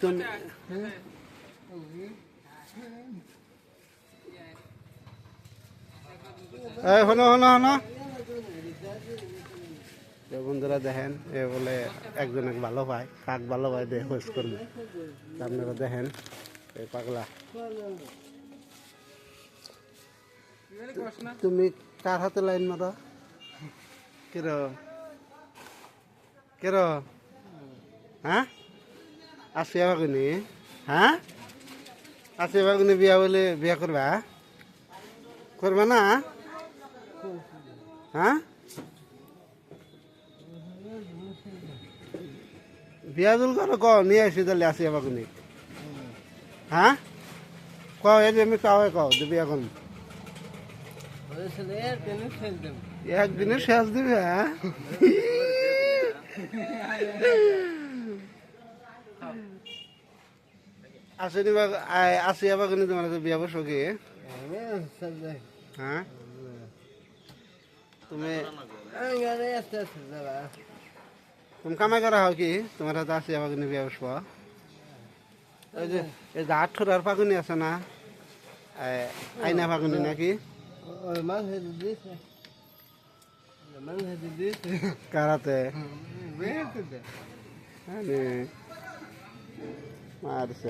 তুমি হনো হনো হনো বন্ধুরা দেখেন এ বলে একজনে ভালো পায় কাক ভালো পায় দেখে খোঁজ করবে আপনারা দেখেন এই পাগলা তুমি কার হাতে লাইন মারো কের কের হ্যাঁ আসিয়া বাগুনি হ্যাঁ আসিয়া বাগুনি বিয়া বলে বিয়া করবা করবা না হ্যাঁ বিয়া জুল করো ক নিয়ে আসি তাহলে আসিয়া বাগুনি হ্যাঁ কও এই যে আমি কাও কও যে বিয়া করুন একদিনে শেষ দিবে হ্যাঁ আসেনি বা আসিয়া বাগুনি তোমার বিয়া বসো কি হ্যাঁ তুমি তুমি কামাই করা হয় কি তোমার হাতে আসিয়া বাগুনি বিয়া বসবো ওই যে এই যে 18 ফাগুনি আছে না আইনা ফাগুনি নাকি কারাতে মারছে